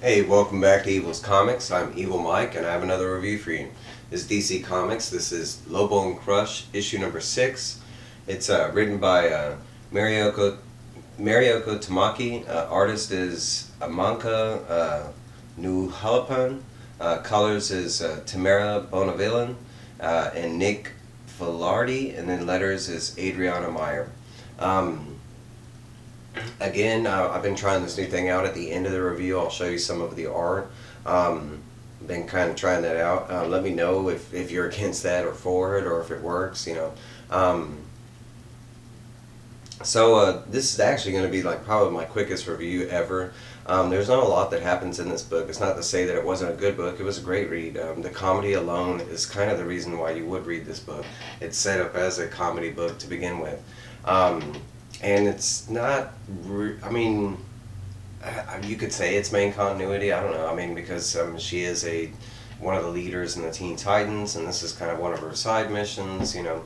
Hey, welcome back to Evil's Comics. I'm Evil Mike, and I have another review for you. This is DC Comics. This is Lobo and Crush, issue number 6. It's written by Mariko Tamaki. Artist is Amancay Nahuelpan. Colors is Tamra Bonvillian and Nick Filardi, and then letters is Ariana Maher. Again, I've been trying this new thing out. At the end of the review, I'll show you some of the art. Been kind of trying that out. Let me know if you're against that or for it, or if it works, you know. This is actually going to be like probably my quickest review ever. There's not a lot that happens in this book. It's not to say that it wasn't a good book. It was a great read. The comedy alone is kind of the reason why you would read this book. It's set up as a comedy book to begin with. And it's not, I mean, you could say it's main continuity. I don't know. I mean, because she is one of the leaders in the Teen Titans, and this is kind of one of her side missions, you know.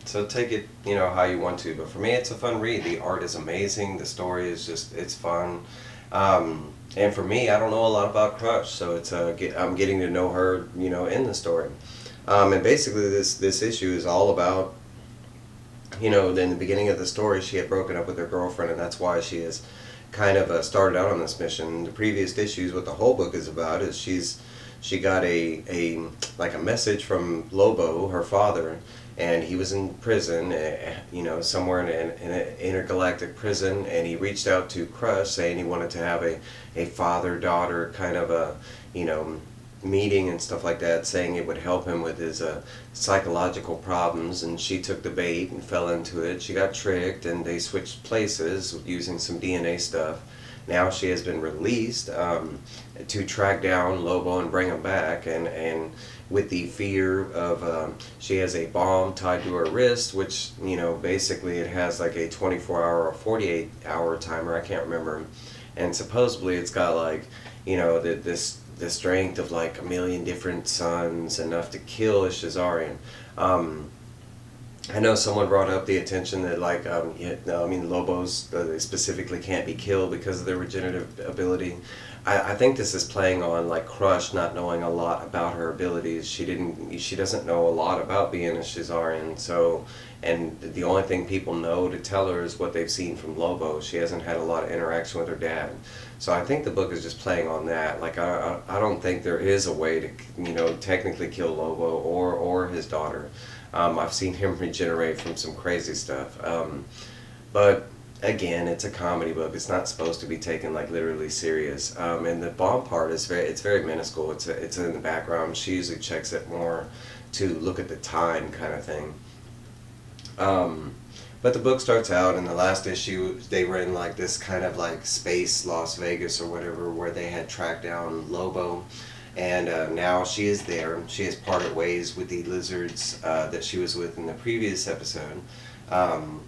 So take it, you know, how you want to. But for me, it's a fun read. The art is amazing. The story is just, it's fun. And for me, I don't know a lot about Crush, so it's I'm getting to know her, you know, in the story. And basically, this issue is all about, you know, in the beginning of the story, she had broken up with her girlfriend, and that's why she has kind of started out on this mission. The previous issues, what the whole book is about, is she got a message from Lobo, her father, and he was in prison, you know, somewhere in an intergalactic prison, and he reached out to Crush saying he wanted to have a father-daughter kind of a, you know, meeting and stuff like that, saying it would help him with his psychological problems, and she took the bait and fell into it. She got tricked, and they switched places using some DNA stuff. Now she has been released to track down Lobo and bring him back, and with the fear of she has a bomb tied to her wrist, which, you know, basically it has like a 24-hour or 48-hour timer, I can't remember, and supposedly it's got, like, you know, the strength of like 1 million different suns, enough to kill a Shazarian. I know someone brought up the attention that, like, I mean, Lobos they specifically can't be killed because of their regenerative ability. I think this is playing on, like, Crush not knowing a lot about her abilities. She doesn't know a lot about being a Shazarian, so, and the only thing people know to tell her is what they've seen from Lobo. She hasn't had a lot of interaction with her dad. So I think the book is just playing on that. Like, I don't think there is a way to, you know, technically kill Lobo or his daughter. I've seen him regenerate from some crazy stuff. But again, it's a comedy book. It's not supposed to be taken like literally serious. And the bomb part is very minuscule. It's in the background. She usually checks it more to look at the time kind of thing. But the book starts out, in the last issue, they were in like this kind of like space Las Vegas or whatever, where they had tracked down Lobo. And now she is there. She has parted ways with the lizards that she was with in the previous episode. And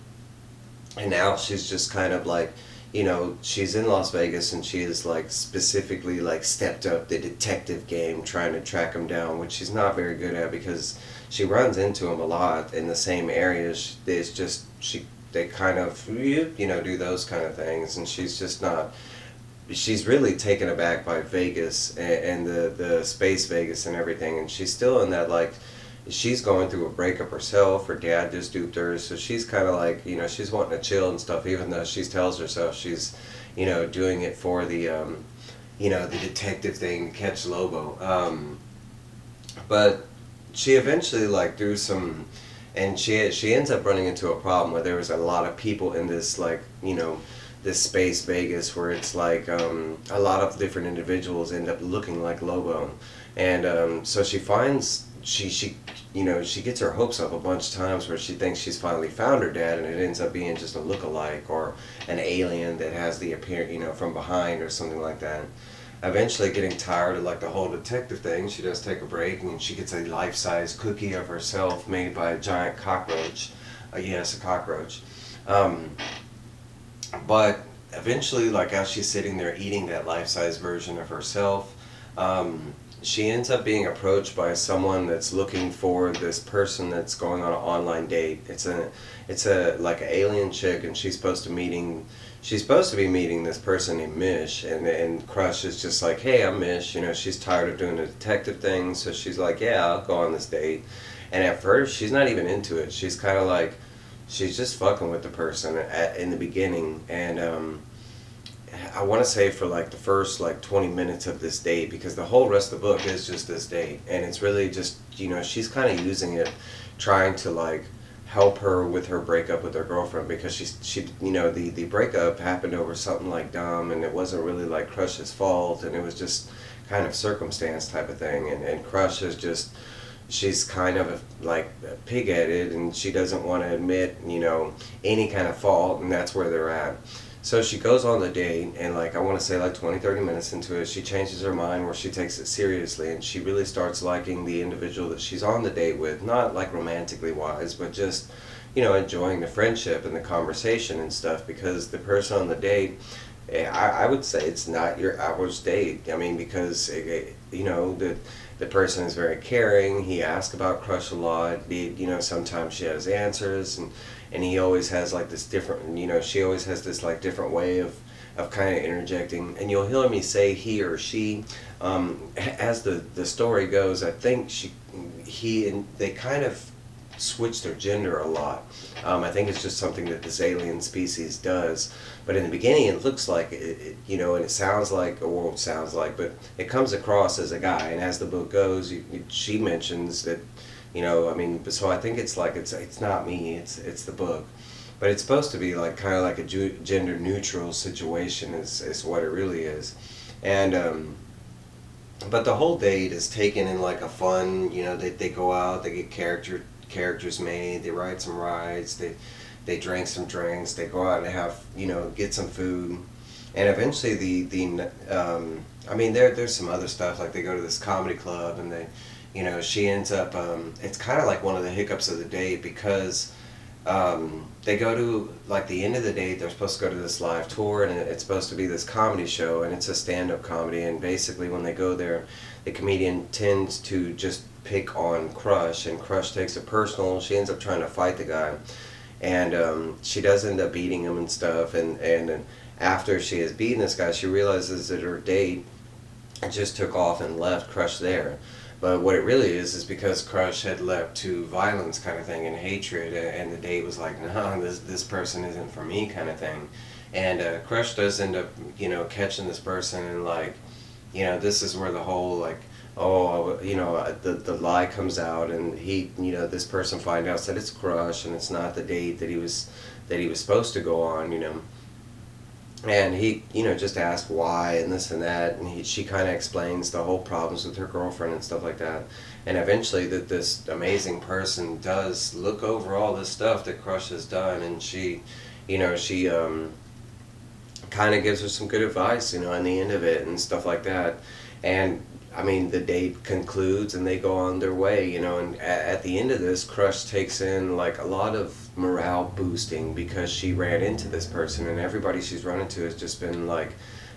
now she's just kind of like, you know, she's in Las Vegas, and she is like specifically like stepped up the detective game, trying to track him down, which she's not very good at because she runs into him a lot in the same areas. It's just they kind of, you know, do those kind of things, and she's just not. She's really taken aback by Vegas and the space Vegas and everything, and she's still in that, like, she's going through a breakup herself. Her dad just duped her, so she's kind of like, you know, she's wanting to chill and stuff, even though she tells herself she's, you know, doing it for the, you know, the detective thing to catch Lobo. But she eventually, like, through some, and she ends up running into a problem where there was a lot of people in this, like, you know, this space Vegas, where it's like a lot of different individuals end up looking like Lobo, and so she finds she you know, she gets her hopes up a bunch of times where she thinks she's finally found her dad, and it ends up being just a look-alike or an alien that has the appearance, you know, from behind or something like that. Eventually, getting tired of like the whole detective thing, she does take a break, and she gets a life-size cookie of herself made by a giant cockroach. Yes, a cockroach. But eventually, like, as she's sitting there eating that life-size version of herself, she ends up being approached by someone that's looking for this person that's going on an online date. It's a like an alien chick, and she's supposed to be meeting this person named Mish, and Crush is just like, hey, I'm Mish. She's tired of doing the detective thing, so she's like, yeah, I'll go on this date. And at first, she's not even into it. She's kind of like, she's just fucking with the person in the beginning, and I want to say for like the first like 20 minutes of this date, because the whole rest of the book is just this date, and it's really just, she's kind of using it, trying to like help her with her breakup with her girlfriend, because the breakup happened over something like dumb, and it wasn't really like Crush's fault, and it was just kind of circumstance type of thing, and Crush is just, she's kind of like pig-headed, and she doesn't want to admit any kind of fault, and that's where they're at. So she goes on the date, and like I want to say like 20-30 minutes into it, she changes her mind where she takes it seriously, and she really starts liking the individual that she's on the date with, not like romantically wise, but just enjoying the friendship and the conversation and stuff, because the person on the date, I would say it's not your average date. I mean, because the person is very caring. He asks about Crush a lot. Sometimes she has answers, and he always has like this different, she always has this like different way of kind of interjecting. And you'll hear me say he or she, as the story goes. I think they kind of switch their gender a lot. I think it's just something that this alien species does. But in the beginning, it looks like and it sounds like, or it sounds like, but it comes across as a guy. And as the book goes, she mentions that, so I think it's like, it's not me, it's the book. But it's supposed to be like kind of like a gender neutral situation is what it really is. And but the whole date is taken in like a fun, they go out, they get characters made, they ride some rides, they drink some drinks, they go out and have, get some food. And eventually there's some other stuff, like they go to this comedy club, and she ends up, it's kind of like one of the hiccups of the date, because they go to, like, the end of the date, they're supposed to go to this live tour, and it's supposed to be this comedy show, and it's a stand-up comedy, and basically when they go there, the comedian tends to just pick on Crush, and Crush takes it personal. She ends up trying to fight the guy, and she does end up beating him and stuff, and after she has beaten this guy, she realizes that her date just took off and left Crush there. But what it really is because Crush had leapt to violence kind of thing and hatred, and the date was like, no, this person isn't for me kind of thing. And Crush does end up, catching this person, and like, this is where the whole like, the lie comes out, and he, this person finds out that it's Crush, and it's not the date that he was supposed to go on, And he, just asks why and this and that, and she kind of explains the whole problems with her girlfriend and stuff like that. And eventually this amazing person does look over all this stuff that Crush has done, and she kind of gives her some good advice, in the end of it and stuff like that. And the date concludes and they go on their way, and at the end of this, Crush takes in like a lot of morale boosting, because she ran into this person, and everybody she's run into has just been like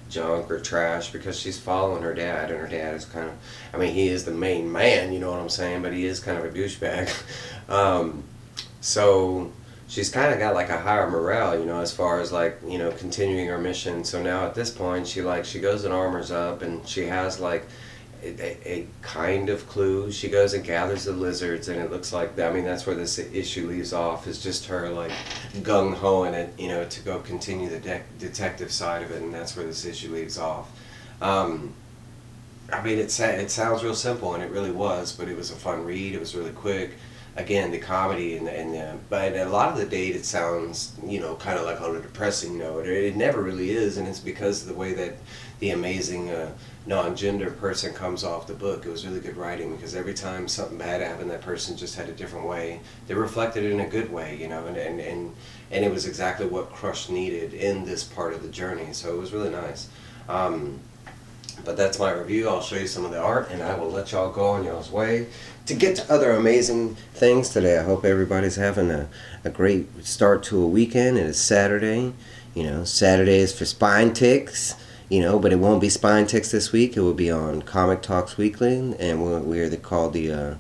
junk or trash, because she's following her dad, and her dad is kind of, he is the main man, you know what I'm saying, but he is kind of a douchebag. So she's kind of got like a higher morale, as far as like, continuing her mission. So now at this point, she goes and armors up, and she has like a kind of clue. She goes and gathers the lizards, and it looks like, that's where this issue leaves off, is just her like gung-hoing it, to go continue the detective side of it, and that's where this issue leaves off. It sounds real simple, and it really was, but it was a fun read. It was really quick. Again, the comedy but a lot of the date, it sounds, kind of like on a depressing note. It never really is, and it's because of the way that the amazing non-gender person comes off the book. It was really good writing, because every time something bad happened, that person just had a different way. They reflected it in a good way, and it was exactly what Crush needed in this part of the journey. So it was really nice. But that's my review. I'll show you some of the art, and I will let y'all go on y'all's way to get to other amazing things today. I hope everybody's having a great start to a weekend. It is Saturday. Saturday is for spine ticks. But it won't be Spine Ticks this week. It will be on Comic Talks Weekly, and we're called the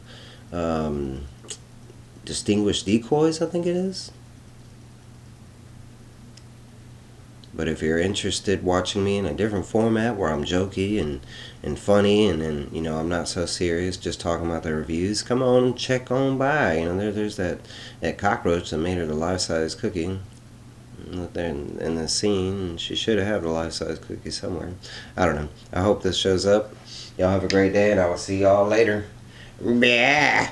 Distinguished Decoys, I think it is. But if you're interested watching me in a different format where I'm jokey and funny and I'm not so serious, just talking about the reviews, come on and check on by. There's that cockroach that made her the life-size cookie there in the scene. She should have had a life-size cookie somewhere. I don't know. I hope this shows up. Y'all have a great day, and I will see y'all later. Bye.